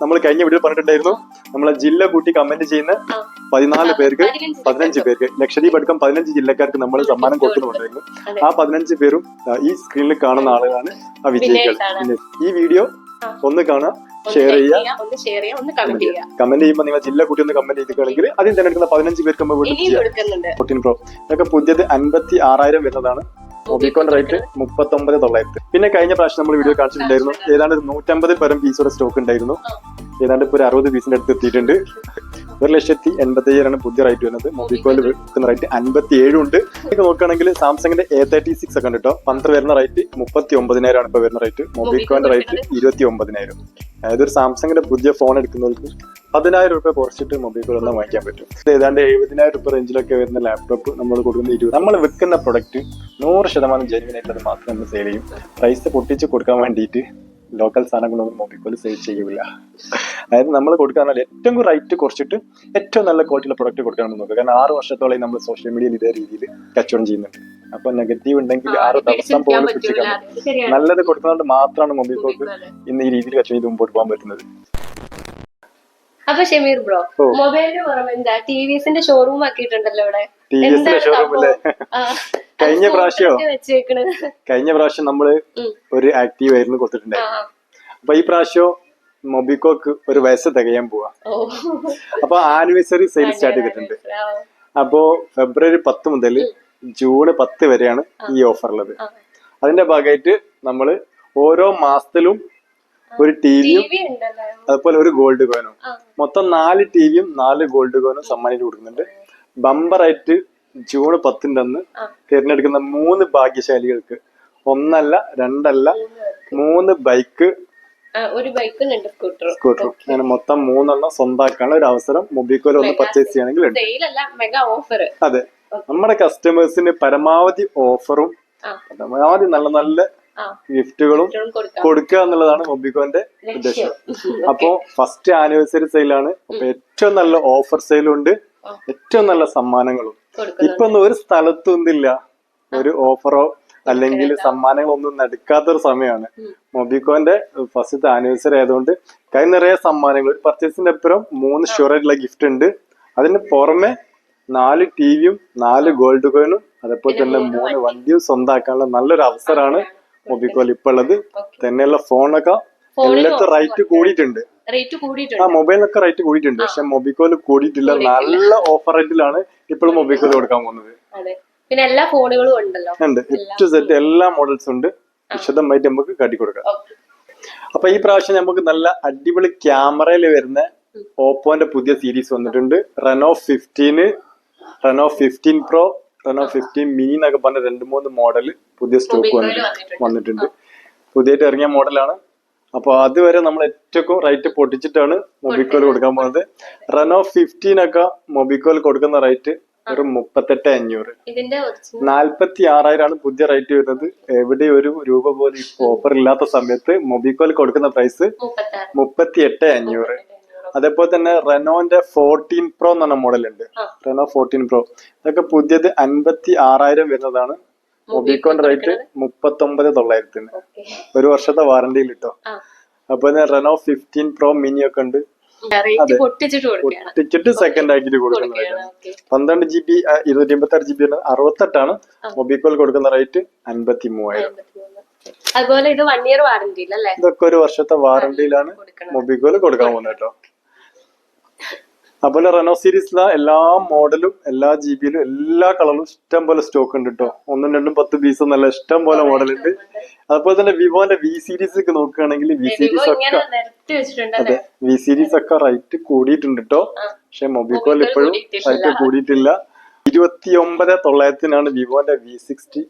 നമ്മൾ കഴിഞ്ഞ വീഡിയോ പറഞ്ഞിട്ടുണ്ടായിരുന്നു നമ്മളെ ജില്ല കൂട്ടി കമന്റ് ചെയ്യുന്ന 14 പേർക്ക് 15 പേർക്ക് ലക്ഷദ്വീപ് അടക്കം 15 ജില്ലക്കാർക്ക് നമ്മൾ സമ്മാനം കൊടുക്കുന്നുണ്ടായിരുന്നു. ആ 15 പേരും ഈ സ്ക്രീനിൽ കാണുന്ന ആളുകളാണ് ആ വിജയികൾ. ഈ വീഡിയോ ഒന്ന് കാണുക, ഷെയർ ചെയ്യുക, കമന്റ് ചെയ്യുമ്പോൾ നിങ്ങൾ ജില്ല കൂട്ടി ഒന്ന് കമന്റ് ചെയ്തിട്ടുണ്ടെങ്കിൽ അതിൽ തന്നെ എടുക്കുന്ന 15 പേർക്ക് നമ്മൾ 14 പ്രോ ഇതൊക്കെ പുതിയത് 56,000 വരുന്നതാണ്. മൊബിക്കോൺ റേറ്റ് 39,900. പിന്നെ കഴിഞ്ഞ പ്രാവശ്യം നമ്മൾ വീഡിയോ കാണിച്ചിട്ടുണ്ടായിരുന്നു ഏതാണ്ട് 150 പരം പീസോടെ സ്റ്റോക്ക് ഉണ്ടായിരുന്നു. ഏതാണ്ട് ഇപ്പൊ ഒരു 60 പീസിന്റെ അടുത്ത് എത്തിയിട്ടുണ്ട്. 1,50,000 പുതിയ റേറ്റ് വരുന്നത്. മൊബിക്കോയിൽ വിൽക്കുന്ന റേറ്റ് 57 ഉണ്ട്. ഇതൊക്കെ നോക്കുകയാണെങ്കിൽ സാംസങ്ങിന്റെ A36 ഒക്കെ ഉണ്ട് കേട്ടോ. 12 വരുന്ന റേറ്റ് 39,000 ഇപ്പൊ വരുന്ന റേറ്റ്. മൊബിക്കോന്റെ റേറ്റ് 29,000. അതായത് ഒരു സാംസങ്ങിന്റെ പുതിയ ഫോൺ എടുക്കുന്നവർക്ക് 10,000 രൂപ കുറച്ചിട്ട് മൊബൈൽ ഒന്നും വാങ്ങിക്കാൻ പറ്റും. ഏതാണ്ട് 70,000 രൂപ റേഞ്ചിലൊക്കെ വരുന്ന ലാപ്ടോപ്പ് നമ്മൾ കൊടുക്കുന്ന 20. നമ്മൾ വിൽക്കുന്ന പ്രൊഡക്റ്റ് 100% ജെന്യുവൻ ആയിട്ടുള്ളത് മാത്രം നമ്മൾ സെയിൽ ചെയ്യും. പ്രൈസ് പൊട്ടിച്ച് കൊടുക്കാൻ വേണ്ടിയിട്ട് ലോക്കൽ സാധനങ്ങളൊന്നും മൊബൈൽ സെയിൽ ചെയ്യില്ല. അതായത് നമ്മൾ കൊടുക്കാന്നാൽ ഏറ്റവും റേറ്റ് കുറച്ചിട്ട് ഏറ്റവും നല്ല ക്വാളിറ്റിയുള്ള പ്രൊഡക്റ്റ് കൊടുക്കാമെന്ന് നോക്കുക. കാരണം 6 വർഷത്തോളം നമ്മൾ സോഷ്യൽ മീഡിയയിൽ ഇതേ രീതിയിൽ കച്ചവടം ചെയ്യുന്നുണ്ട്. അപ്പൊ നെഗറ്റീവ് ഉണ്ടെങ്കിൽ 6 ദിവസം പോലും പിടിച്ചിരിക്കാൻ പറ്റും. നല്ലത് കൊടുക്കുന്നതുകൊണ്ട് മാത്രമാണ് മൊബൈൽ ഫോക്ക് ഇന്ന് ഈ രീതിയിൽ കച്ചവടം ചെയ്ത് മുമ്പോട്ട് പോകാൻ പറ്റുന്നത്. അപ്പൊ ഷമീർ ബ്രോ, മൊബൈലിന് പുറമെ എന്താ ടിവിഎസിന്റെ ഷോറൂം ആക്കിയിട്ടുണ്ടല്ലോ ഇവിടെ. ടിവിഎസിന്റെ ഷോറൂം അല്ലേ? കഴിഞ്ഞ പ്രാവശ്യം നമ്മള് ഒരു ആക്റ്റീവ് ആയിരുന്നു കൊടുത്തിട്ടുണ്ടായിരുന്നു. അപ്പൊ ഈ പ്രാവശ്യം മൊബിക്കോക്ക് ഒരു വയസ്സ് തികയാൻ പോവാ. അപ്പൊ ആനിവേഴ്സറി സെയിൽ സ്റ്റാർട്ട് ചെയ്തിട്ടുണ്ട്. അപ്പോ ഫെബ്രുവരി 10 മുതൽ ജൂൺ 10 വരെയാണ് ഈ ഓഫർ ഉള്ളത്. അതിന്റെ ഭാഗമായിട്ട് നമ്മള് ഓരോ മാസത്തിലും ഒരു ടിവിയും അതുപോലെ ഒരു ഗോൾഡ് കോയിനും, മൊത്തം 4 ടിവിയും 4 ഗോൾഡ് കോയിനും സമ്മാനിച്ച് കൊടുക്കുന്നുണ്ട്. ബമ്പറായിട്ട് ജൂൺ 10 അന്ന് തിരഞ്ഞെടുക്കുന്ന 3 ഭാഗ്യശാലികൾക്ക് 1 അല്ല 2 അല്ല 3 ബൈക്ക്, സ്കൂട്ടർ, അങ്ങനെ മൊത്തം 3 എണ്ണം സ്വന്തമാക്കാനുള്ള ഒരു അവസരം മൊബിക്കോയിൽ ഒന്ന് പർച്ചേസ് ചെയ്യണമെങ്കിൽ ഉണ്ട്. അതെ, നമ്മുടെ കസ്റ്റമേഴ്സിന് പരമാവധി ഓഫറും പരമാവധി നല്ല നല്ല ഗിഫ്റ്റുകളും കൊടുക്കുക എന്നുള്ളതാണ് മൊബിക്കോന്റെ ഉദ്ദേശം. അപ്പോ ഫസ്റ്റ് ആനിവേഴ്സറി സെയിലാണ്. അപ്പൊ ഏറ്റവും നല്ല ഓഫർ സെയിലും ഉണ്ട്, ഏറ്റവും നല്ല സമ്മാനങ്ങളും. ഇപ്പൊ ഒന്നും ഒരു സ്ഥലത്തൊന്നില്ല ഒരു ഓഫറോ അല്ലെങ്കിൽ സമ്മാനങ്ങളൊന്നും നടക്കാത്തൊരു സമയമാണ്. മൊബിക്കോന്റെ ഫസ്റ്റത്തെ ആനിവേഴ്സറി ആയതുകൊണ്ട് കൈ നിറയെ സമ്മാനങ്ങൾ. ഒരു പർച്ചേസിന്റെ അപ്പുറം 3 ഷുവർ ആയിട്ടുള്ള ഗിഫ്റ്റ് ഉണ്ട്. അതിന് പുറമെ 4 ടിവിയും 4 ഗോൾഡ് കോയിനും അതേപോലെ തന്നെ 3 വണ്ടിയും സ്വന്തമാക്കാനുള്ള നല്ലൊരു അവസരമാണ് മൊബിക്കോയിൽ ഇപ്പൊ ഉള്ളത്. തന്നെയുള്ള ഫോണൊക്കെ എല്ലാത്തും റേറ്റ് കൂടിയിട്ടുണ്ട്. മൊബൈലിനൊക്കെ റേറ്റ് കൂടിയിട്ടുണ്ട്. പക്ഷെ മൊബിക്കോയിൽ കൂടിയിട്ടില്ല. നല്ല ഓഫർ റേറ്റിലാണ് ഇപ്പോഴും മൊബിക്കോയിൽ കൊടുക്കാൻ പോകുന്നത്. പിന്നെ എല്ലാ ഫോണുകളും ഉണ്ടല്ലോ, ഉണ്ട്. സെറ്റ് എല്ലാ മോഡൽസും ഉണ്ട്. വിശദമായിട്ട് നമുക്ക് കാട്ടിക്കൊടുക്കാം. അപ്പൊ ഈ പ്രാവശ്യം നമുക്ക് നല്ല അടിപൊളി ക്യാമറയിൽ വരുന്ന ഓപ്പോന്റെ പുതിയ സീരീസ് വന്നിട്ടുണ്ട്. Reno 15, Reno 15 pro, Reno 15 mini എന്നൊക്കെ പറഞ്ഞ 2-3 മോഡൽ പുതിയ സ്റ്റോക്ക് വന്നിട്ടുണ്ട്. പുതിയതായിട്ട് ഇറങ്ങിയ മോഡലാണ്. അപ്പൊ അതുവരെ നമ്മൾ ഏറ്റവും റേറ്റ് പൊട്ടിച്ചിട്ടാണ് മൊബിക്കോയിൽ കൊടുക്കാൻ പോകുന്നത്. റെനോ 15 ഒക്കെ മൊബിക്കോയിൽ കൊടുക്കുന്ന റേറ്റ് ഒരു 38,500. 46,000 പുതിയ റേറ്റ് വരുന്നത്. എവിടെ ഒരു രൂപ പോലും ഓഫർ ഇല്ലാത്ത സമയത്ത് മൊബിക്കോയിൽ കൊടുക്കുന്ന പ്രൈസ് 38,500. അതേപോലെ തന്നെ റെനോന്റെ 14 പ്രോ എന്ന് പറഞ്ഞ മോഡൽ ഉണ്ട്. റെനോ 14 പ്രോ ഇതൊക്കെ പുതിയത് 56,000 വരുന്നതാണ്. മൊബിക്കോൺ റേറ്റ് 39,900. ഒരു വർഷത്തെ വാറണ്ടിയിൽ കിട്ടോ. അപ്പൊ റെനോ 15 പ്രോ മിനി ഒക്കെ ഉണ്ട്. പൊട്ടിച്ചിട്ട് സെക്കൻഡ് ആക്കിട്ട് കൊടുക്കുന്നത് 12 GB 256 GB 68 മൊബിക്കോയിൽ കൊടുക്കുന്ന റേറ്റ് 53,000. അതുപോലെ ഇത് 1 ഇയർ വാറണ്ടി. ഇതൊക്കെ ഒരു വർഷത്തെ വാറണ്ടിയിലാണ് മൊബിക്കോയിൽ കൊടുക്കാൻ പോകുന്നത് കേട്ടോ. അതുപോലെ റെനോ സീരീസിലെ എല്ലാ മോഡലും എല്ലാ ജിബിയിലും എല്ലാ കളറും ഇഷ്ടം പോലെ സ്റ്റോക്ക് ഉണ്ട് കേട്ടോ. 1, 2, 10 പീസ് നല്ല ഇഷ്ടം പോലെ മോഡൽ ഉണ്ട്. അതുപോലെ തന്നെ വിവോന്റെ വി സീരീസ് ഒക്കെ നോക്കുകയാണെങ്കിൽ വി സീരീസ് ഒക്കെ റേറ്റ് കൂടിയിട്ടുണ്ട് കേട്ടോ. പക്ഷെ മൊബിക്കോയിൽ ഇപ്പോഴും റേറ്റ് കൂടിയിട്ടില്ല. 29,900 വിവോന്റെ V60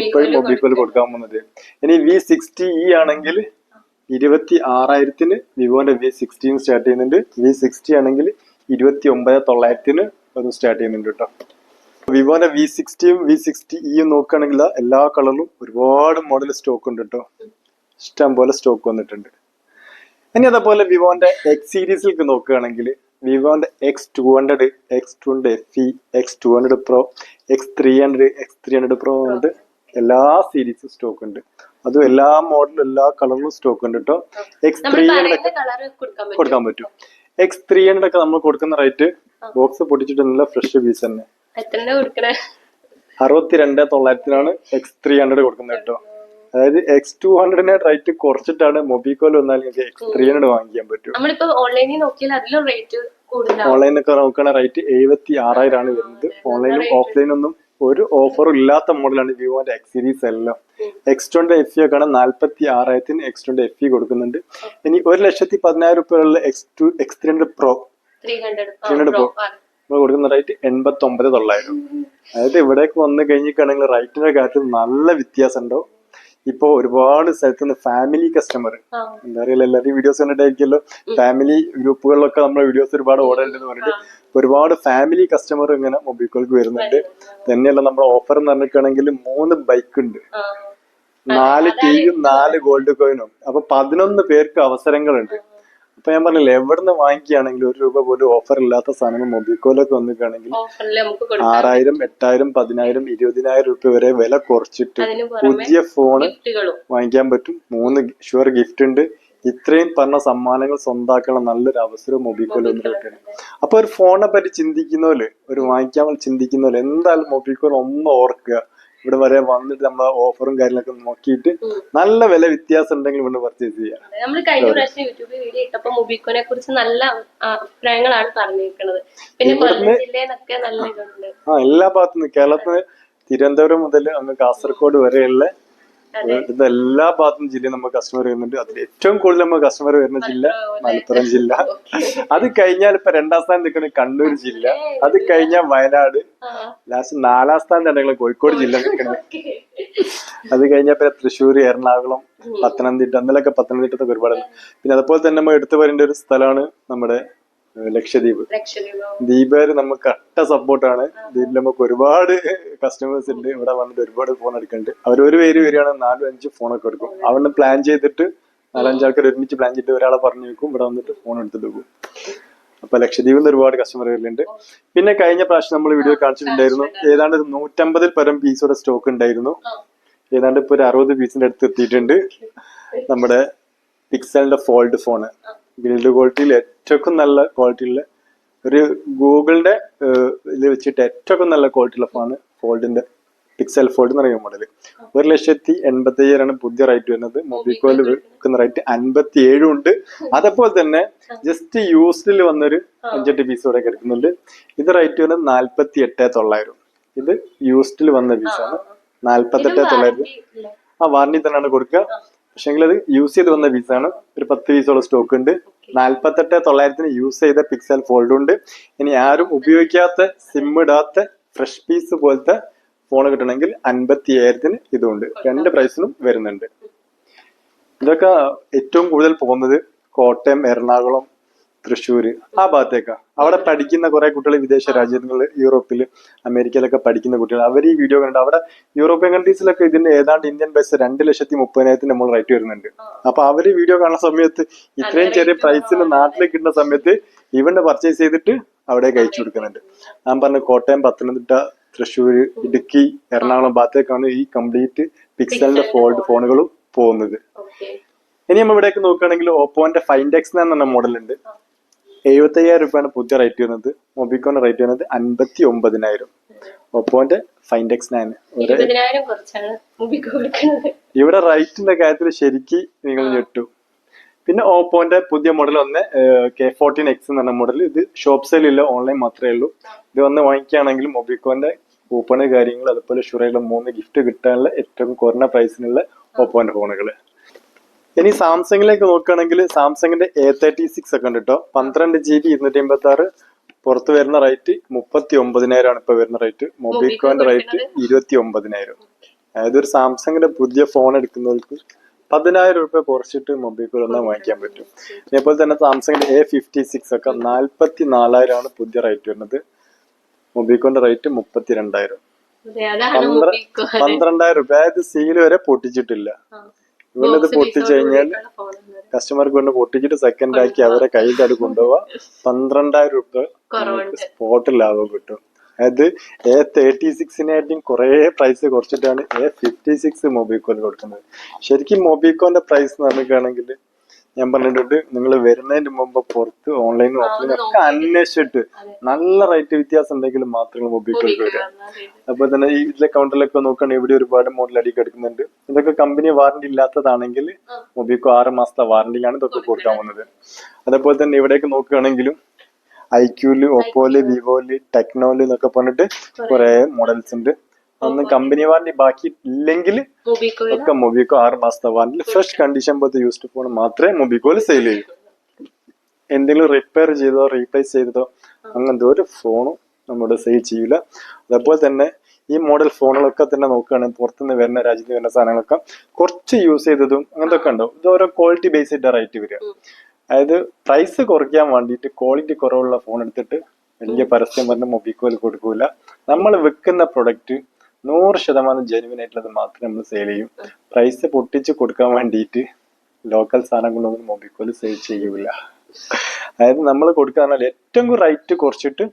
ഇപ്പോഴും മൊബിക്കോയിൽ കൊടുക്കാൻ പോകുന്നത്. ഇനി V60e ആണെങ്കിൽ 26,000 വിവോന്റെ V60 സ്റ്റാർട്ട് ചെയ്യുന്നുണ്ട്. V60 ആണെങ്കിൽ 29,900 അത് സ്റ്റാർട്ട് ചെയ്യുന്നുണ്ട് കേട്ടോ. വിവോന്റെ V60യും V60e നോക്കുകയാണെങ്കിൽ എല്ലാ കളറിലും ഒരുപാട് മോഡൽ സ്റ്റോക്ക് ഉണ്ട് കേട്ടോ. ഇഷ്ടം പോലെ സ്റ്റോക്ക് വന്നിട്ടുണ്ട്. ഇനി അതേപോലെ വിവോന്റെ എക്സ് സീരീസിലേക്ക് നോക്കുകയാണെങ്കിൽ വിവോന്റെ X200, X200 FE, X200 Pro, X300 Pro ഉണ്ട്. എല്ലാ സീരീസും സ്റ്റോക്ക് ഉണ്ട്. അതും എല്ലാ മോഡലും എല്ലാ കളറിലും സ്റ്റോക്ക് ഉണ്ട് കേട്ടോ. X300 കളർ കൊടുക്കാൻ പറ്റും. X300 ഒക്കെ നമ്മൾ കൊടുക്കുന്ന റേറ്റ് ബോക്സ് പൊട്ടിച്ചിട്ട് നല്ല ഫ്രഷ് പീസ് തന്നെ. 62,900 X300 കൊടുക്കുന്നത് കേട്ടോ. അതായത് X200 റേറ്റ് കുറച്ചിട്ടാണ് മൊബിക്കോയിൽ വന്നാൽ നിങ്ങൾക്ക് X300 വാങ്ങിക്കാൻ പറ്റും. ഓൺലൈനൊക്കെ നോക്കുകയാണെങ്കിൽ റേറ്റ് 76,000 ആണ് വരുന്നത്. ഓൺലൈനും ഓഫ്ലൈനും ഒന്നും ഒരു ഓഫറും ഇല്ലാത്ത മോഡലാണ് വിവോന്റെ X സീരീസ് എല്ലാം. X20 FE ഒക്കെ ആണ് 46,000 X20 FE കൊടുക്കുന്നുണ്ട്. ഇനി 1,10,000 രൂപയുള്ള X300 Pro 300 Pro നമ്മൾ കൊടുക്കുന്ന റേറ്റ് 89,900. അതായത് ഇവിടേക്ക് വന്നു കഴിഞ്ഞിട്ടാണെങ്കിൽ റേറ്റിന്റെ കാര്യത്തിൽ നല്ല വ്യത്യാസം ഉണ്ടോ. ഇപ്പൊ ഒരുപാട് സ്ഥലത്ത് നിന്ന് ഫാമിലി കസ്റ്റമർ എന്താ പറയുക, എല്ലാവരും വീഡിയോസ് കണ്ടിട്ടായിരിക്കുമല്ലോ, ഫാമിലി ഗ്രൂപ്പുകളിലൊക്കെ നമ്മുടെ വീഡിയോസ് ഒരുപാട് ഓർഡർ ഉണ്ടെന്ന് പറഞ്ഞിട്ട് ഒരുപാട് ഫാമിലി കസ്റ്റമർ ഇങ്ങനെ മൊബിക്കോൾക്ക് വരുന്നുണ്ട്. തന്നെയല്ല നമ്മുടെ ഓഫർ എന്ന് പറഞ്ഞിട്ടാണെങ്കിൽ 3 ബൈക്ക് ഉണ്ട്, 4 ടീയും 4 ഗോൾഡ് കോയിനും. അപ്പൊ 11 പേർക്ക് അവസരങ്ങളുണ്ട്. അപ്പൊ ഞാൻ പറഞ്ഞില്ലേ, എവിടുന്ന് വാങ്ങിക്കുകയാണെങ്കിൽ 1 രൂപ പോലും ഓഫർ ഇല്ലാത്ത സാധനങ്ങൾ മൊബിക്കോലൊക്കെ വന്നിട്ടാണെങ്കിൽ 6,000, 8,000, 10,000, 20,000 രൂപ വരെ വില കുറച്ചിട്ട് പുതിയ ഫോണ് വാങ്ങിക്കാൻ പറ്റും. 3 ഷുവർ ഗിഫ്റ്റ് ഉണ്ട്. ഇത്രയും പറഞ്ഞ സമ്മാനങ്ങൾ സ്വന്താക്കാനുള്ള നല്ലൊരു അവസരം മൊബിക്കോൽ വന്നിട്ടാണ്. അപ്പൊ ഒരു ഫോണിനെ പറ്റി ചിന്തിക്കുന്നോല്, ഒരു വാങ്ങിക്കാൻ ചിന്തിക്കുന്നോല് എന്തായാലും മൊബിക്കോൽ ഒന്ന് ഓർക്കുക. ഇവിടെ വരെ വന്നിട്ട് നമ്മളെ ഓഫറും കാര്യങ്ങളൊക്കെ നോക്കിയിട്ട് നല്ല വില വ്യത്യാസം ഉണ്ടെങ്കിൽ ഇവിടെ പർച്ചേസ് ചെയ്യാം. നമ്മൾ കഴിഞ്ഞ പ്രാവശ്യം യൂട്യൂബിൽ വീഡിയോ ഇട്ടപ്പോൾ മൊബിക്കോനെ കുറിച്ച് നല്ല അഭിപ്രായങ്ങളാണ് പറഞ്ഞിരിക്കുന്നത്. പിന്നെ കൊല്ലം ജില്ലയിലൊക്കെ നല്ല ഇതുണ്ട്. എല്ലാ ഭാഗത്തുനിന്ന് കേരളത്തിന് തിരുവനന്തപുരം മുതൽ അങ്ങ് കാസർഗോഡ് വരെയുള്ള എല്ലാ ഭാഗത്തും ജില്ലയിൽ നമുക്ക് കസ്റ്റമർ വരുന്നുണ്ട്. അതിൽ ഏറ്റവും കൂടുതൽ നമുക്ക് കസ്റ്റമർ വരുന്ന ജില്ല മലപ്പുറം ജില്ല. അത് കഴിഞ്ഞാൽ ഇപ്പൊ 2ാം സ്ഥാനം നിൽക്കുന്ന കണ്ണൂർ ജില്ല. അത് കഴിഞ്ഞാൽ വയനാട്. ലാസ്റ്റ് 4ാം സ്ഥാനത്താണ് കോഴിക്കോട് ജില്ല നിൽക്കുന്നത്. അത് കഴിഞ്ഞാൽ പിന്നെ തൃശ്ശൂർ, എറണാകുളം, പത്തനംതിട്ട. അന്നലൊക്കെ പത്തനംതിട്ടത്തൊക്കെ ഒരുപാട്. പിന്നെ അതുപോലെ തന്നെ നമ്മൾ എടുത്തു വരേണ്ട ഒരു സ്ഥലമാണ് നമ്മുടെ ലക്ഷദ്വീപ്. ദീപേര് നമുക്ക് കട്ട സപ്പോർട്ടാണ്. ദീപിൽ നമുക്ക് ഒരുപാട് കസ്റ്റമേഴ്സ് ഉണ്ട്. ഇവിടെ വന്നിട്ട് ഒരുപാട് ഫോൺ എടുക്കുന്നുണ്ട്. അവർ ഒരു പേര് വരികയാണെങ്കിൽ 4-5 ഫോണൊക്കെ എടുക്കും. അവിടെ പ്ലാൻ ചെയ്തിട്ട് 4-5 ആൾക്കാർ ഒരുമിച്ച് പ്ലാൻ ചെയ്തിട്ട് ഒരാളെ പറഞ്ഞു വെക്കും, ഇവിടെ വന്നിട്ട് ഫോൺ എടുത്തിട്ട് പോകും. അപ്പൊ ലക്ഷദ്വീപിൽ നിന്ന് ഒരുപാട് കസ്റ്റമർ വരുന്നുണ്ട്. പിന്നെ കഴിഞ്ഞ പ്രാവശ്യം നമ്മൾ വീഡിയോ കാണിച്ചിട്ടുണ്ടായിരുന്നു, ഏതാണ്ട് 150 പരം പീസോടെ സ്റ്റോക്ക് ഉണ്ടായിരുന്നു. ഏതാണ്ട് ഇപ്പൊ ഒരു 60 പീസിന്റെ അടുത്ത് എത്തിയിട്ടുണ്ട്. നമ്മുടെ പിക്സലിന്റെ ഫോൾഡ് ഫോണ് ബിൽഡ് ക്വാളിറ്റിയിൽ ഏറ്റവും നല്ല ക്വാളിറ്റിയുള്ള ഒരു ഗൂഗിളിന്റെ ഇത് വെച്ചിട്ട് ഏറ്റവും നല്ല ക്വാളിറ്റിയുള്ള ഫോണ് ഫോൾഡിന്റെ പിക്സൽ ഫോൾഡ് എന്ന് പറയുന്ന മോഡല്. 1,85,000 പുതിയ റേറ്റ് വരുന്നത്. മൊബിക്കോയിൽ വിൽക്കുന്ന റേറ്റ് 57 ഉണ്ട്. അതേപോലെ തന്നെ ജസ്റ്റ് യൂസ്ഡിൽ വന്നൊരു 5-8 പീസ് ഇവിടെ കിടക്കുന്നുണ്ട്. ഇത് റേറ്റ് വരുന്നത് 48,900. ഇത് യൂസ്ഡിൽ വന്ന പീസാണ്. 48,900 വാറണ്ടി തന്നെയാണ് കൊടുക്കുക. പക്ഷെങ്കിൽ അത് യൂസ് ചെയ്ത് വന്ന പീസാണ്. ഒരു 10 പീസോളം സ്റ്റോക്ക് ഉണ്ട്. 48,900 യൂസ് ചെയ്ത പിക്സൽ ഫോൾഡ് ഉണ്ട്. ഇനി ആരും ഉപയോഗിക്കാത്ത സിം ഇടാത്ത ഫ്രഷ് പീസ് പോലത്തെ ഫോൺ കിട്ടണമെങ്കിൽ 57,000 ഇതുണ്ട്. 2 പ്രൈസിനും വരുന്നുണ്ട്. ഇതൊക്കെ ഏറ്റവും കൂടുതൽ പോകുന്നത് കോട്ടയം, എറണാകുളം, തൃശ്ശൂര് ആ ഭാഗത്തേക്കാ. അവിടെ പഠിക്കുന്ന കുറെ കുട്ടികൾ വിദേശ രാജ്യങ്ങളിൽ, യൂറോപ്പിൽ, അമേരിക്കയിലൊക്കെ പഠിക്കുന്ന കുട്ടികൾ അവർ ഈ വീഡിയോ കണ്ട് അവിടെ യൂറോപ്യൻ കൺട്രീസിലൊക്കെ ഇതിന്റെ ഏതാണ്ട് ഇന്ത്യൻ പൈസ 2,30,000 നമ്മൾ റേറ്റ് വരുന്നുണ്ട്. അപ്പൊ അവര് വീഡിയോ കാണുന്ന സമയത്ത് ഇത്രയും ചെറിയ പ്രൈസിന് നാട്ടിലേക്ക് കിട്ടുന്ന സമയത്ത് ഇവിടെ പർച്ചേസ് ചെയ്തിട്ട് അവിടെ അയച്ചു കൊടുക്കുന്നുണ്ട്. ഞാൻ പറഞ്ഞ കോട്ടയം, പത്തനംതിട്ട, തൃശ്ശൂര്, ഇടുക്കി, എറണാകുളം ഭാഗത്തേക്കാണ് ഈ കംപ്ലീറ്റ് പിക്സലിന്റെ ഫോൾഡ് ഫോണുകളും പോകുന്നത്. ഇനി നമ്മൾ ഇവിടേക്ക് നോക്കുകയാണെങ്കിൽ ഓപ്പോന്റെ ഫൈൻഡ് X എന്ന് പറഞ്ഞ മോഡൽ ഉണ്ട്. 75,000 രൂപയാണ് പുതിയ റേറ്റ് വരുന്നത്. മൊബിക്കോന്റെ റേറ്റ് വരുന്നത് 59,000. ഓപ്പോന്റെ ഫൈൻഡ് X 9 ഇവിടെ റേറ്റിന്റെ കാര്യത്തിൽ ശരിക്ക് നിങ്ങൾ ഞെട്ടു. പിന്നെ ഓപ്പോന്റെ പുതിയ മോഡൽ വന്ന് K14X എന്ന് പറഞ്ഞ മോഡൽ. ഇത് ഷോപ്പ് സെയിൽ ഇല്ല, ഓൺലൈൻ മാത്രമേ ഉള്ളൂ. ഇത് വന്ന് വാങ്ങിക്കുകയാണെങ്കിൽ മൊബിക്കോന്റെ കൂപ്പണ് കാര്യങ്ങൾ അതുപോലെ ഷുറയുള്ള 3 ഗിഫ്റ്റ് കിട്ടാനുള്ള ഏറ്റവും കുറഞ്ഞ പ്രൈസിനുള്ള ഓപ്പോന്റെ ഫോണുകൾ. ഇനി സാംസങ്ങിലേക്ക് നോക്കുകയാണെങ്കിൽ സാംസങ്ങിന്റെ A36 ഒക്കെ ഉണ്ട് കേട്ടോ. 12 GB 256 പുറത്ത് വരുന്ന റേറ്റ് 39,000 ആണ് ഇപ്പൊ വരുന്ന റേറ്റ്. മൊബിക്കോന്റെ റേറ്റ് 29,000. അതായത് ഒരു സാംസങ്ങിന്റെ പുതിയ ഫോൺ എടുക്കുന്നവർക്ക് 10,000 രൂപ കുറച്ചിട്ട് മൊബിക്കോയിൽ ഒന്നും വാങ്ങിക്കാൻ പറ്റും. അതേപോലെ തന്നെ സാംസങ്ങിന്റെ A56 ഒക്കെ 44,000 ആണ് പുതിയ റേറ്റ് വരുന്നത്. മൊബിക്കോന്റെ റേറ്റ് 32,000. 12,000 രൂപ. അതായത് സീൽ വരെ പൊട്ടിച്ചിട്ടില്ല. ഇവനത് പൊട്ടിച്ചു കഴിഞ്ഞാൽ കസ്റ്റമർക്ക് കൊണ്ട് പൊട്ടിച്ചിട്ട് സെക്കൻഡ് ആക്കി അവരെ കയ്യിൽ അത് കൊണ്ടുപോവാ. 12,000 രൂപ സ്പോട്ടിൽ ലാഭം കിട്ടും. അതായത് A36 കുറെ പ്രൈസ് കുറച്ചിട്ടാണ് A56 മൊബിക്കോയിൽ കൊടുക്കുന്നത്. ശരിക്കും മൊബിക്കോന്റെ പ്രൈസ് നോക്കുകയാണെങ്കിൽ ഞാൻ പറഞ്ഞിട്ടുണ്ട്, നിങ്ങൾ വരുന്നതിന് മുമ്പ് പുറത്ത് ഓൺലൈനും ഓഫ്ലൈനും ഒക്കെ അന്വേഷിച്ചിട്ട് നല്ല റേറ്റ് വ്യത്യാസം ഉണ്ടെങ്കിൽ മാത്രമേ മൊബിക്കോയിൽ വരിക. അതുപോലെ തന്നെ ഈ ഇതിലെ കൗണ്ടറിലൊക്കെ നോക്കുകയാണെങ്കിൽ ഇവിടെ ഒരുപാട് മോഡൽ അടി കിടക്കുന്നുണ്ട്. ഇതൊക്കെ കമ്പനി വാറണ്ടി ഇല്ലാത്തതാണെങ്കിൽ മൊബിക്കോ 6 മാസത്തെ വാറണ്ടിയിലാണ് ഇതൊക്കെ കൊടുക്കാൻ പോകുന്നത്. അതേപോലെ തന്നെ ഇവിടേക്ക് നോക്കുകയാണെങ്കിലും ഐക്യൂല്, ഒപ്പോയില്, വിവോയില്, ടെക്നോയില് എന്നൊക്കെ പറഞ്ഞിട്ട് കുറെ മോഡൽസ് ഉണ്ട്. അന്ന് കമ്പനി വാറണ്ടി ബാക്കി ഇല്ലെങ്കിൽ ഒക്കെ മൊബിക്കോ 6 മാസത്തെ വാറണ്ടി ഫ്രഷ് കണ്ടീഷൻ പോലത്തെ യൂസ്ഡ് ഫോൺ മാത്രമേ മൊബിക്കോയിൽ സെയിൽ ചെയ്യൂ. എന്തെങ്കിലും റിപ്പയർ ചെയ്തോ റീപ്ലേസ് ചെയ്തതോ അങ്ങനത്തെ ഒരു ഫോണും നമ്മുടെ സെയിൽ ചെയ്യൂല. അതേപോലെ തന്നെ ഈ മോഡൽ ഫോണുകളൊക്കെ തന്നെ നോക്കുകയാണെങ്കിൽ പുറത്തുനിന്ന് വരുന്ന രാജ്യത്ത് വരുന്ന സാധനങ്ങളൊക്കെ കുറച്ച് യൂസ് ചെയ്തതും അങ്ങനത്തെ ഒക്കെ ഉണ്ടാവും. ഇത് ഓരോ ക്വാളിറ്റി ബേസ് ചെയ്തിട്ട് റേറ്റ് വരിക. അതായത് പ്രൈസ് കുറയ്ക്കാൻ വേണ്ടിയിട്ട് ക്വാളിറ്റി കുറവുള്ള ഫോൺ എടുത്തിട്ട് വലിയ പരസ്യം പറഞ്ഞ മൊബിക്കോയിൽ കൊടുക്കൂല. നമ്മൾ വിൽക്കുന്ന പ്രൊഡക്റ്റ് 100% ജെനുവിൻ ആയിട്ടുള്ളത് മാത്രമേ നമ്മൾ സെയിൽ ചെയ്യും. പ്രൈസ് പൊട്ടിച്ച് കൊടുക്കാൻ വേണ്ടിയിട്ട് ലോക്കൽ സാധനങ്ങളൊന്നും മൊബിക്കോയിൽ സെയിൽ ചെയ്യൂല. അതായത് നമ്മൾ കൊടുക്കാന്നാൽ ഏറ്റവും റേറ്റ് കുറച്ചിട്ട്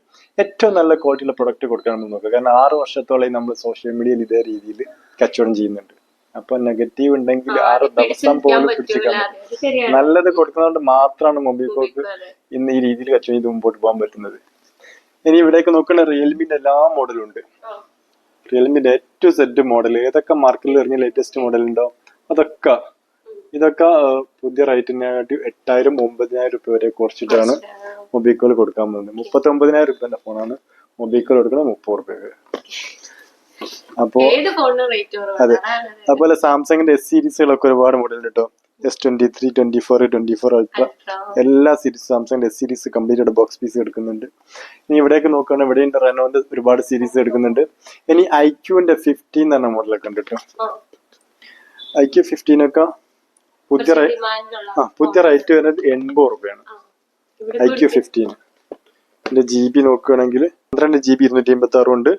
ഏറ്റവും നല്ല ക്വാളിറ്റിയുള്ള പ്രൊഡക്റ്റ് കൊടുക്കാമെന്ന് നോക്കുക. കാരണം 6 വർഷത്തോളം നമ്മൾ സോഷ്യൽ മീഡിയയിൽ ഇതേ രീതിയിൽ കച്ചവടം ചെയ്യുന്നുണ്ട്. അപ്പൊ നെഗറ്റീവ് ഉണ്ടെങ്കിൽ 6 ദിവസം പോലും പിടിച്ചിരിക്കാൻ പറ്റും. നല്ലത് കൊടുക്കുന്നതുകൊണ്ട് മാത്രമാണ് മൊബിക്കോക്ക് ഇന്ന് ഈ രീതിയിൽ കച്ചവടം ചെയ്ത് മുമ്പോട്ട് പോകാൻ പറ്റുന്നത്. ഇനി ഇവിടേക്ക് നോക്കുന്ന റിയൽമിന്റെ എല്ലാ മോഡലും ഉണ്ട്. റിയൽമിന്റെ A to Z മോഡൽ ഏതൊക്കെ മാർക്കറ്റിൽ ഇറങ്ങിയ ലേറ്റസ്റ്റ് മോഡൽ ഉണ്ടോ ഇതൊക്കെ പുതിയ റേറ്റിനെക്കാട്ടി 8,000 9,000 രൂപ വരെ കുറച്ചിട്ടാണ് മൊബിക്കോയിൽ കൊടുക്കാൻ പോകുന്നത്. 39,000 രൂപന്റെ ഫോണാണ് മൊബിക്കോയിൽ കൊടുക്കുന്നത് 30 രൂപയ്ക്ക്. അപ്പോ അതെ. അതുപോലെ സാംസങ്ങിന്റെ S സീരീസുകളൊക്കെ ഒരുപാട് മോഡൽ കേട്ടോ. S23, 24, 24 അൾട്ര എല്ലാ സീരീസ് സാംസങ്ങിന്റെ S series complete box piece എടുക്കുന്നുണ്ട്. ഇനി ഇവിടേക്ക് നോക്കുകയാണെങ്കിൽ ഇവിടെ റെനോന്റെ ഒരുപാട് സീരീസ് എടുക്കുന്നുണ്ട്. ഇനി ഐക്യൂന്റെ 15 എന്ന മോഡലൊക്കെ ഉണ്ട് കേട്ടോ. IQ 15 ഒക്കെ പുതിയ റേറ്റ് വരുന്നത് 80 രൂപയാണ്. IQ 15 GB നോക്കുകയാണെങ്കിൽ 12 GB 256 ഉണ്ട്,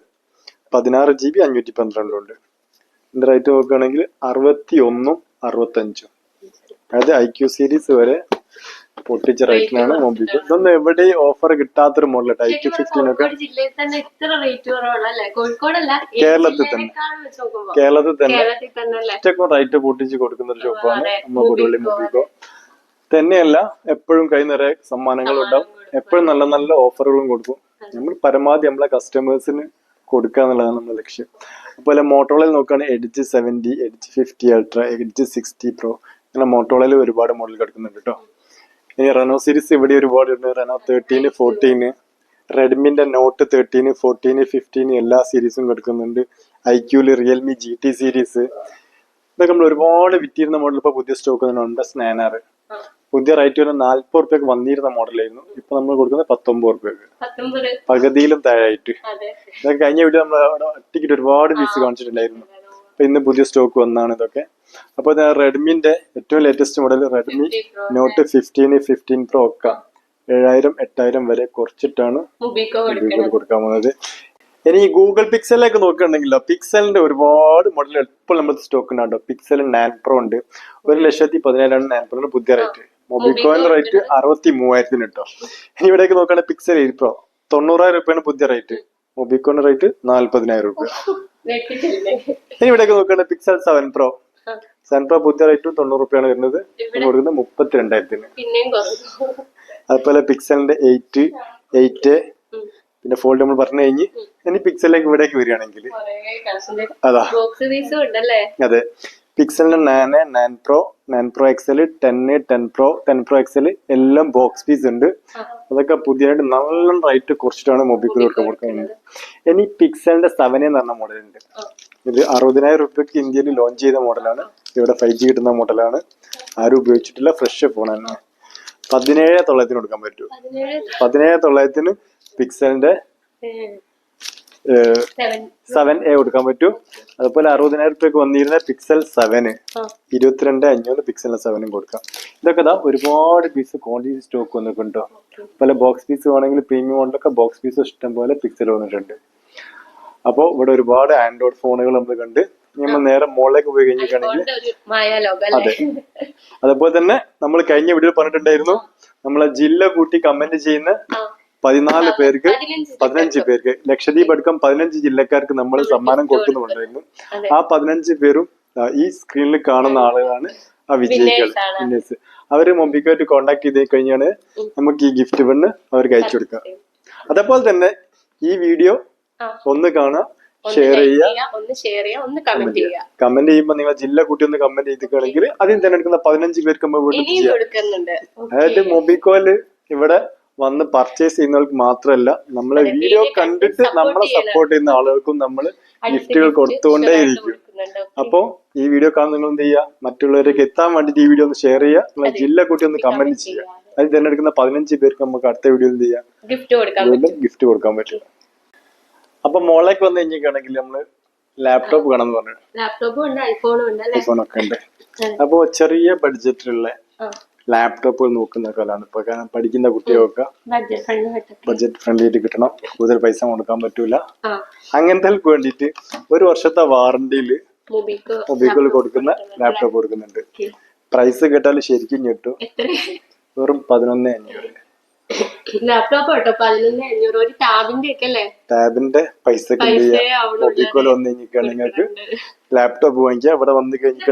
16 GB 512 ഉണ്ട്. ഇതിന്റെ റേറ്റ് നോക്കുകയാണെങ്കിൽ 61 65. അതായത് IQ സീരീസ് വരെ പൊട്ടിച്ച റേറ്റിനാണ് മൊബിക്കോ. ഇതൊന്നും എവിടെ ഓഫർ കിട്ടാത്തൊരു മോഡൽ IQ 15 ഒക്കെ കേരളത്തിൽ തന്നെ ഏറ്റവും റേറ്റ് പൊട്ടിച്ച് കൊടുക്കുന്ന ഒരു ഷോപ്പാണ് നമ്മുടെ കൊടുവള്ളി മൊബിക്കോ. തന്നെയല്ല എപ്പോഴും കൈ നിറയെ സമ്മാനങ്ങളും ഉണ്ടാവും, എപ്പോഴും നല്ല നല്ല ഓഫറുകളും കൊടുക്കും. നമ്മൾ പരമാവധി നമ്മളെ കസ്റ്റമേഴ്സിന് കൊടുക്കുക എന്നുള്ളതാണ് നമ്മുടെ ലക്ഷ്യം. അതുപോലെ മോട്ടോറോളയിൽ നോക്കുകയാണെങ്കിൽ edge 70, edge 50 ultra, edge 60 pro അങ്ങനെ മോട്ടോറോളയിൽ ഒരുപാട് മോഡൽ കിടക്കുന്നുണ്ട് കേട്ടോ. ഇനി റെനോ സീരീസ് ഇവിടെ ഒരുപാട് ഉണ്ട്. റെനോ 13, 14, റെഡ്മിന്റെ നോട്ട് 13, 14, 15 എല്ലാ സീരീസും കിടക്കുന്നുണ്ട്. ഐക്യൂല് റിയൽമി GT സീരീസ് ഇതൊക്കെ നമ്മൾ ഒരുപാട് വിറ്റിരുന്ന മോഡൽ ഇപ്പൊ പുതിയ സ്റ്റോക്ക് ഉണ്ട്. സ്നാനർ പുതിയ റേറ്റ് വരുന്ന 40 രൂപയ്ക്ക് വന്നിരുന്ന മോഡലായിരുന്നു. ഇപ്പൊ നമ്മൾ കൊടുക്കുന്നത് 19 രൂപയ്ക്ക്, പകുതിയിലും താഴായിട്ട്. ഇതൊക്കെ കഴിഞ്ഞ വീട്ടിൽ നമ്മൾ അവിടെ ഒറ്റയ്ക്ക് ഒരുപാട് പീസ് കാണിച്ചിട്ടുണ്ടായിരുന്നു. അപ്പൊ ഇന്ന് പുതിയ സ്റ്റോക്ക് വന്നാണ് ഇതൊക്കെ. അപ്പൊ റെഡ്മിന്റെ ഏറ്റവും latest model Redmi Note 15, 15 pro ഒക്കെ 7,000 8,000 വരെ കുറച്ചിട്ടാണ് കൊടുക്കാൻ പോകുന്നത്. ഇനി ഈ ഗൂഗിൾ പിക്സലിലേക്ക് നോക്കുകയാണെങ്കിലോ പിക്സലിന്റെ ഒരുപാട് മോഡൽ ഇപ്പോൾ നമ്മൾ സ്റ്റോക്ക് ഉണ്ടാവും. പിക്സൽ 9 പ്രോ ഉണ്ട്, 1,17,000 9 പ്രോ പുതിയ റേറ്റ്. മൊബിക്കോന്റെ റേറ്റ് 63,000 കേട്ടോ. ഇനി ഇവിടേക്ക് നോക്കുകയാണെങ്കിൽ പിക്സൽ 8 പ്രോ 90,000 രൂപയാണ് പുതിയ റേറ്റ്. മൊബിക്കോന്റെ റേറ്റ് 40,000 രൂപ. ഇനി ഇവിടേക്ക് നോക്കുകയാണെങ്കിൽ പിക്സൽ 7 പ്രോ പുതിയ റേറ്റ് 90 രൂപയാണ് വരുന്നത്, കൊടുക്കുന്നത് 32,000. അതുപോലെ പിക്സലിന്റെ 8 പിന്നെ ഫോൾഡ് നമ്മൾ പറഞ്ഞു കഴിഞ്ഞ് ഇനി പിക്സലിലേക്ക് ഇവിടേക്ക് വരികയാണെങ്കിൽ അതാ അതെ പിക്സലിന്റെ 9 pro 9 pro XL 10 pro 10 pro XL എല്ലാം ബോക്സ് പീസ് ഉണ്ട്. അതൊക്കെ പുതിയതായിട്ട് നല്ല റേറ്റ് കുറച്ചിട്ടാണ് മൊബിക്കോയിൽ കൊടുക്കുന്നത്. ഇനി പിക്സലിന്റെ 7 എന്ന് പറഞ്ഞ മോഡൽ ഉണ്ട്. ഇത് 60,000 രൂപയ്ക്ക് ഇന്ത്യയിൽ ലോഞ്ച് ചെയ്ത മോഡലാണ്. ഇവിടെ 5G കിട്ടുന്ന മോഡലാണ്. ആരും ഉപയോഗിച്ചിട്ടില്ല, ഫ്രഷ് ഫോണാണ്. 17,900 കൊടുക്കാൻ പറ്റും. 17,900 പിക്സലിന്റെ 7A കൊടുക്കാൻ പറ്റും. അതുപോലെ 60,000 രൂപയ്ക്ക് വന്നിരുന്ന പിക്സൽ 7 22,500 പിക്സലിന്റെ 7 കൊടുക്കാം. ഇതൊക്കെ ഒരുപാട് പീസ് ക്വാണ്ടിറ്റി സ്റ്റോക്ക് വന്നിട്ടുണ്ടോ. പല ബോക്സ് പീസ് വേണമെങ്കിൽ പ്രീമിയം മോഡലൊക്കെ ബോക്സ് പീസ് ഇഷ്ടം പോലെ പിക്സൽ വന്നിട്ടുണ്ട്. അപ്പൊ ഇവിടെ ഒരുപാട് ആൻഡ്രോയിഡ് ഫോണുകൾ നമ്മൾ കണ്ട് നമ്മൾ നേരെ മോളിലേക്ക് പോയി കഴിഞ്ഞിട്ടാണെങ്കിൽ അതെ. അതുപോലെ തന്നെ നമ്മൾ കഴിഞ്ഞ വീഡിയോയിൽ പറഞ്ഞിട്ടുണ്ടായിരുന്നു നമ്മളെ ജില്ല കൂട്ടി കമന്റ് ചെയ്യുന്ന 14 പേർക്ക് 15 15 പേർക്ക് ലക്ഷദ്വീപ് അടക്കം 15 ജില്ലക്കാർക്ക് നമ്മൾ സമ്മാനം കൊടുക്കുന്നുണ്ടായിരുന്നു. അതെ. ആ 15 പേരും ഈ സ്ക്രീനിൽ കാണുന്ന ആളുകളാണ് ആ വിജയികൾ, Winners ആണ്. വിന്നേഴ്സ്. അവര് മൊബിക്കുമായിട്ട് കോണ്ടാക്ട് ചെയ്ത് കഴിഞ്ഞാണ് നമുക്ക് ഈ ഗിഫ്റ്റ് വന്ന് അവർക്ക് അയച്ചു കൊടുക്കാം. അതേപോലെ തന്നെ ഈ വീഡിയോ ആ. ഒന്ന് കാണുക, ഒന്ന് ഷെയർ like ചെയ്യുക, ചെയ്യുക, ഒന്ന് ഷെയർ ചെയ്യുക, ഒന്ന് കമന്റ് ചെയ്യുക. കമന്റ് ചെയ്യുമ്പോൾ നിങ്ങൾ ജില്ല കൂട്ടി ഒന്ന് കമന്റ് ചെയ്തിട്ടുണ്ടെങ്കിൽ അതിൽ തന്നെ എടുക്കുന്ന 15 പേർക്ക് നമ്മൾ വീണ്ടും ഇനിയും ചെയ്യാം. കൊടുക്കുന്നുണ്ട്. അതായത് മൊബിക്കോയില് ഇവിടെ വന്ന് പർച്ചേസ് ചെയ്യുന്നവർക്ക് മാത്രമല്ല, നമ്മളെ അതെ, വീഡിയോ video കണ്ടിട്ട് support നമ്മളെ ചെയ്യുന്ന സപ്പോർട്ട് ചെയ്യുന്ന ആളുകൾക്കും നമ്മൾ ഗിഫ്റ്റുകൾ കൊടുത്തുകൊണ്ടേയിരിക്കും. അപ്പോ ഈ വീഡിയോ കാണുന്ന നിങ്ങൾ എന്ത് ചെയ്യുക, മറ്റുള്ളവർക്ക് എത്താൻ വേണ്ടിട്ട് ഈ വീഡിയോ ഒന്ന് ഷെയർ ചെയ്യുക, നിങ്ങളെ ജില്ല കൂട്ടി ഒന്ന് കമന്റ് ചെയ്യുക. അതിൽ തിരഞ്ഞെടുക്കുന്ന 15 പേർക്ക് നമുക്ക് അടുത്ത വീഡിയോ എന്ത് ചെയ്യാം, ഗിഫ്റ്റ് കൊടുക്കാൻ വീണ്ടും ഗിഫ്റ്റ് കൊടുക്കാൻ പറ്റും. അപ്പൊ മോളേക്ക് വന്നു കഴിഞ്ഞിട്ടാണെങ്കിൽ നമ്മള് ലാപ്ടോപ്പ് വേണമെന്ന് പറഞ്ഞു. ലാപ്ടോപ്പും ഉണ്ട്, ഐഫോണും ഉണ്ട് അല്ലേ? ഐഫോൺ ഒക്കെ ഉണ്ട്. അപ്പോ ചെറിയ ബഡ്ജറ്റിലുള്ള ലാപ്ടോപ്പുകൾ നോക്കുന്ന കാലാണ് ഇപ്പൊ. കാരണം പഠിക്കുന്ന കുട്ടികൾക്ക് ബഡ്ജറ്റ് ഫ്രണ്ട്ലി ആയിട്ട് കിട്ടണം, കൂടുതൽ പൈസ കൊടുക്കാൻ പറ്റൂല. അങ്ങനത്തെ വേണ്ടിയിട്ട് 1 വർഷത്തെ വാറണ്ടിയില് മൊബൈലുകൾ കൊടുക്കുന്ന ലാപ്ടോപ്പ് കൊടുക്കുന്നുണ്ട്. പ്രൈസ് കേട്ടാൽ ശരിക്കും ഞെട്ടും. വെറും 11,500. ലാപ്ടോപ്പ് കേട്ടോ 11,500. ഒരു ടാബിന്റെ ഒക്കെ അല്ലേ? ടാബിന്റെ പൈസ മൊബൈൽ വന്നു കഴിഞ്ഞാൽ നിങ്ങൾക്ക് ലാപ്ടോപ്പ് വാങ്ങിക്കാം. ഇവിടെ വന്ന് കഴിഞ്ഞിട്ട്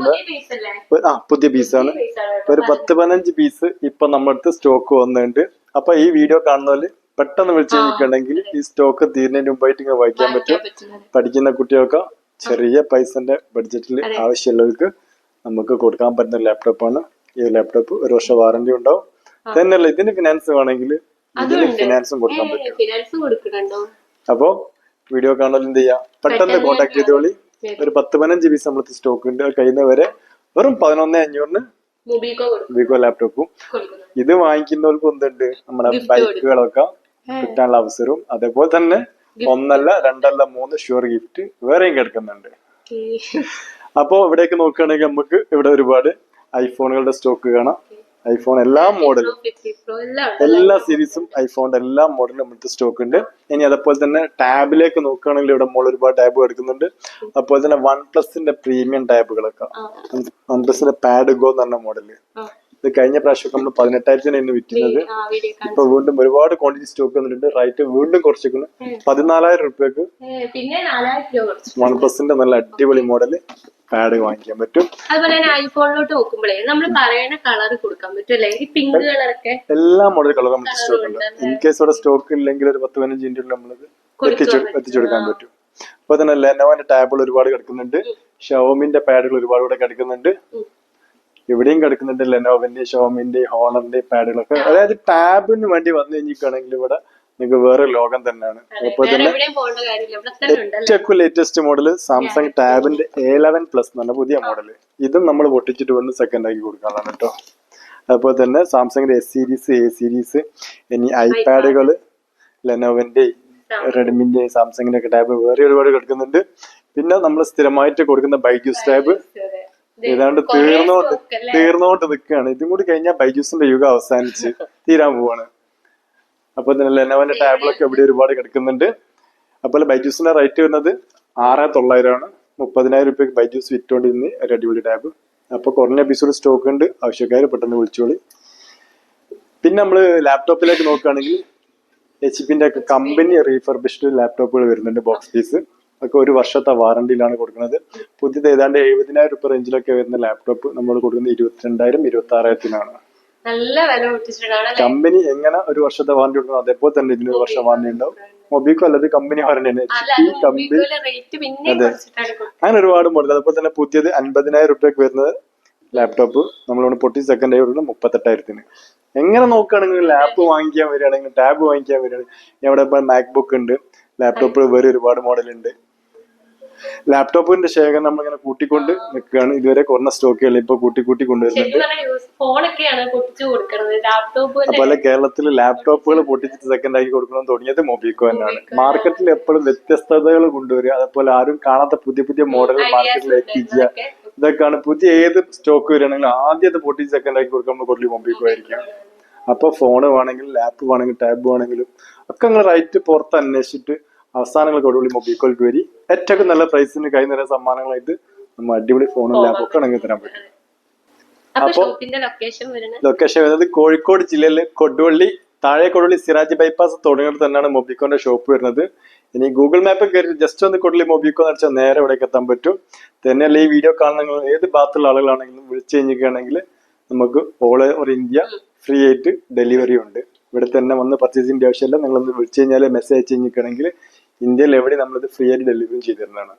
പുതിയ പീസാണ്. ഒരു 10-15 പീസ് ഇപ്പൊ നമ്മുടെ അടുത്ത് സ്റ്റോക്ക് വന്നിട്ടുണ്ട്. അപ്പൊ ഈ വീഡിയോ കാണുന്നവര് പെട്ടെന്ന് വിളിച്ചു കഴിഞ്ഞിട്ടുണ്ടെങ്കിൽ ഈ സ്റ്റോക്ക് തീരുന്നതിന് മുമ്പായിട്ട് ഇങ്ങനെ വായിക്കാൻ പറ്റും. പഠിക്കുന്ന കുട്ടികൾക്ക് ചെറിയ പൈസന്റെ ബഡ്ജറ്റിൽ ആവശ്യമുള്ളവർക്ക് നമുക്ക് കൊടുക്കാൻ പറ്റുന്ന ലാപ്ടോപ്പാണ് ഈ ലാപ്ടോപ്പ്. 1 വർഷം വാറന്റി ഉണ്ടാവും. തന്നെയല്ല, ഇതിന് ഫിനാൻസ് വേണമെങ്കിൽ ഇതിന് ഫിനാൻസും കൊടുക്കാൻ പറ്റും. അപ്പൊ വീഡിയോ കാണാൻ എന്ത് ചെയ്യാം, പെട്ടെന്ന് കോണ്ടാക്ട് ചെയ്തോളി. ഒരു 10-15 പീസ് നമ്മളത്തെ സ്റ്റോക്ക് ഉണ്ട്. കഴിയുന്നവരെ വെറും 11,500 മൊബിക്കോ ലാപ്ടോപ്പും. ഇത് വാങ്ങിക്കുന്നവർക്ക് എന്തുണ്ട്, നമ്മുടെ ബൈക്കുകളൊക്കെ കിട്ടാനുള്ള അവസരവും അതേപോലെ തന്നെ 1 അല്ല 2 അല്ല 3 ഷുവർ ഗിഫ്റ്റ് വേറെയും കിടക്കുന്നുണ്ട്. അപ്പോ ഇവിടേക്ക് നോക്കുകയാണെങ്കിൽ നമുക്ക് ഇവിടെ ഒരുപാട് ഐഫോണുകളുടെ സ്റ്റോക്ക് കാണാം. ഐഫോൺ എല്ലാ മോഡലും, എല്ലാ സീരീസും ഐഫോണിന്റെ എല്ലാ മോഡലും നമ്മുടെ സ്റ്റോക്ക് ഉണ്ട്. ഇനി അതേപോലെ തന്നെ ടാബിലേക്ക് നോക്കുകയാണെങ്കിൽ ഇവിടെ മോൾ ഒരുപാട് ടാബ് എടുക്കുന്നുണ്ട്. അതുപോലെ തന്നെ OnePlusന്റെ പ്രീമിയം ടാബുകളൊക്കെ, OnePlusന്റെ പാഡ് ഗോ എന്ന് പറഞ്ഞ മോഡല്. ഇത് കഴിഞ്ഞ പ്രാവശ്യം നമ്മൾ 18,000 വിറ്റുന്നത്. ഇപ്പൊ വീണ്ടും ഒരുപാട് ക്വാണ്ടിറ്റി സ്റ്റോക്ക് വന്നിട്ടുണ്ട്. റേറ്റ് വീണ്ടും കുറച്ചിരിക്കുന്നു. 14,000 രൂപയ്ക്ക് OnePlusന്റെ നല്ല അടിപൊളി മോഡല് പാഡ് വാങ്ങിക്കാൻ പറ്റും. അതുപോലെ തന്നെ ഐഫോണിലോട്ട് നോക്കുമ്പോഴേ നമ്മൾ പറയുന്ന കളർ കൊടുക്കാൻ പറ്റും അല്ലേ? ഈ പിങ്ക് കളറൊക്കെ എല്ലാ മോഡൽ കളറും നമുക്ക് സ്റ്റോക്ക് ഉണ്ട്. ഇൻ കേസ് ഇവിടെ സ്റ്റോക്ക് ഇല്ലെങ്കിൽ ഒരു 10-15 മിനിറ്റ് നമ്മളത് എത്തിച്ചു കൊടുക്കാൻ പറ്റും. അപ്പൊ തന്നെ ലെനോവിന്റെ ടാബുകൾ ഒരുപാട് കിടക്കുന്നുണ്ട്. ഷവോമിന്റെ പാഡുകൾ ഒരുപാട് ഇവിടെ കിടക്കുന്നുണ്ട്. ഇവിടെയും കിടക്കുന്നുണ്ട് ലെനോവിന്റെ, ഷവോമിന്റെ, ഹോണറിന്റെ പാഡുകളൊക്കെ. അതായത് ടാബിന് വേണ്ടി വന്നു കഴിഞ്ഞിട്ടാണെങ്കിൽ ഇവിടെ നിങ്ങൾക്ക് വേറെ ലോകം തന്നെയാണ്. അതുപോലെ തന്നെ ഏറ്റവും ലേറ്റസ്റ്റ് മോഡല് സാംസങ് ടാബിന്റെ A11 Plus എന്ന് പറഞ്ഞ പുതിയ മോഡല്. ഇതും നമ്മൾ പൊട്ടിച്ചിട്ട് വന്ന് സെക്കൻഡ് ആക്കി കൊടുക്കാനാണ് കേട്ടോ. അതുപോലെ തന്നെ സാംസങ്ങിന്റെ S സീരീസ്, A സീരീസ്, ഇനി ഐപാഡുകള് ലെനോവിന്റെ, റെഡ്മിന്റെ, സാംസങ്ങിന്റെ ഒക്കെ ടാബ് വേറെ ഒരുപാട് കിടക്കുന്നുണ്ട്. പിന്നെ നമ്മൾ സ്ഥിരമായിട്ട് കൊടുക്കുന്ന ബൈജൂസ് ടാബ് ഏതാണ്ട് തീർന്നോണ്ട് നിൽക്കുകയാണ്. ഇതും കൂടി കഴിഞ്ഞാൽ ബൈജൂസിന്റെ യുഗം അവസാനിച്ച് തീരാൻ പോവാണ്. അപ്പൊ തന്നെ ലെനോവിന്റെ ടാബിലൊക്കെ ഇവിടെ ഒരുപാട് കിടക്കുന്നുണ്ട്. അതുപോലെ ബൈജൂസിന്റെ റേറ്റ് വരുന്നത് 6,900 ആണ്. 30,000 രൂപയ്ക്ക് ബൈജൂസ് വിറ്റോണ്ടിരുന്ന് ഒരു അടിപൊളി ടാബ്. അപ്പൊ കുറഞ്ഞ എപ്പിസോഡ് സ്റ്റോക്ക് ഉണ്ട്, ആവശ്യക്കാർ പെട്ടെന്ന് വിളിച്ചോളി. പിന്നെ നമ്മള് ലാപ്ടോപ്പിലേക്ക് നോക്കുകയാണെങ്കിൽ HP-ന്റെ ഒക്കെ കമ്പനി റീഫർബിഷ്ഡ് ലാപ്ടോപ്പുകൾ വരുന്നുണ്ട്. ബോക്സ് പീസ് ഒക്കെ 1 വർഷത്തെ വാറണ്ടിയിലാണ് കൊടുക്കുന്നത്. പുതിയത് ഏതാണ്ട് 70,000 രൂപ റേഞ്ചിലൊക്കെ വരുന്ന ലാപ്ടോപ്പ് നമ്മൾ കൊടുക്കുന്നത് 22,000, 26,000-നാണ്. നല്ല വില പൊട്ടിച്ചിട്ടാണ് കമ്പനി എങ്ങനെ 1 വർഷത്തെ വാറണ്ടി കൊടുക്കണം അതേപോലെ തന്നെ ഇതിന് 1 വർഷം വാറണ്ടി ഉണ്ടാവും. മൊബിക്കോ അല്ലാതെ കമ്പനി വാറണ്ടി തന്നെ. അതെ, അങ്ങനെ ഒരുപാട് മോഡൽ. അതുപോലെ തന്നെ പുതിയത് 50,000 രൂപയ്ക്ക് വരുന്നത് ലാപ്ടോപ്പ് നമ്മളിവിടെ പൊട്ടി സെക്കൻഡ് ആയി കൊടുക്കുന്നത് 38,000-ന്. എങ്ങനെ നോക്കുകയാണെങ്കിൽ ലാപ്പ് വാങ്ങിക്കാൻ വരികയാണെങ്കിൽ, ടാബ് വാങ്ങിക്കാൻ വരികയാണെങ്കിൽ, ഇവിടെ ഇപ്പോൾ മാക്ബുക്ക് ഉണ്ട്, ലാപ്ടോപ്പ് വേറെ ഒരുപാട് മോഡൽ ഉണ്ട്. ലാപ്ടോപ്പിന്റെ ശേഖരം നമ്മളിങ്ങനെ കൂട്ടിക്കൊണ്ട് നിൽക്കുകയാണ്. ഇതുവരെ കുറഞ്ഞ സ്റ്റോക്കുകൾ ഇപ്പൊ കൂട്ടി കൊണ്ടുവരുന്നുണ്ട്. അതുപോലെ കേരളത്തിൽ ലാപ്ടോപ്പുകൾ പൊട്ടിച്ചിട്ട് സെക്കൻഡ് ആക്കി കൊടുക്കണം തുടങ്ങിയത് മൊബിക്കോ തന്നെയാണ്. മാർക്കറ്റിൽ എപ്പോഴും വ്യത്യസ്തതകൾ കൊണ്ടുവരിക, അതുപോലെ ആരും കാണാത്ത പുതിയ മോഡൽ മാർക്കറ്റിൽ എത്തിക്കുക, ഇതൊക്കെയാണ്. പുതിയ ഏത് സ്റ്റോക്ക് വരികയാണെങ്കിലും ആദ്യം അത് പൊട്ടിച്ച് സെക്കൻഡ് ആക്കി കൊടുക്കുമ്പോൾ കൂടുതൽ മൊബിക്കോ ആയിരിക്കും. അപ്പൊ ഫോണ് വേണമെങ്കിലും ലാപ്പ് വേണമെങ്കിലും ടാബ് വേണമെങ്കിലും ഒക്കെ നിങ്ങൾ റൈറ്റ് പുറത്ത് അന്വേഷിച്ചിട്ട് അവസാനങ്ങൾ കൊടുവിളി മൊബിക്കോൾക്ക് വരി. ഏറ്റവും നല്ല പ്രൈസിന് കൈ നിറയെ സമ്മാനങ്ങളായിട്ട് നമ്മൾ അടിപൊളി ഫോണും ലാപ്പും ഒക്കെ ആണെങ്കിൽ തരാൻ പറ്റും. അപ്പൊ ലൊക്കേഷൻ വരുന്നത് കോഴിക്കോട് ജില്ലയിലെ കൊടുവള്ളി താഴെ കൊടുള്ളി സിറാജ് ബൈപ്പാസ് തുടങ്ങിയിട്ട് തന്നെയാണ് മൊബിക്കോന്റെ ഷോപ്പ് വരുന്നത്. ഇനി ഗൂഗിൾ മാപ്പ് കയറി ജസ്റ്റ് ഒന്ന് കൊടുള്ളി മൊബിക്കോ എന്ന് വെച്ചാൽ നേരെ ഇവിടേക്ക് എത്താൻ പറ്റും. തന്നെയല്ല ഈ വീഡിയോ കാണുന്ന ഏത് ഭാഗത്തുള്ള ആളുകളാണെങ്കിലും വിളിച്ചു കഴിഞ്ഞിരിക്കുകയാണെങ്കിൽ നമുക്ക് ഓൾ ഓവർ ഇന്ത്യ ഫ്രീ ആയിട്ട് ഡെലിവറി ഉണ്ട്. ഇവിടെ തന്നെ വന്ന് പർച്ചേസിന്റെ ആവശ്യമില്ല. നിങ്ങളൊന്ന് വിളിച്ചു കഴിഞ്ഞാൽ മെസ്സേജ് അയച്ചു കഴിഞ്ഞിരിക്കുകയാണെങ്കിൽ ഇന്ത്യയിൽ എവിടെ നമ്മളിത് ഫ്രീ ആയിട്ട് ഡെലിവറി ചെയ്ത് തരുന്നതാണ്.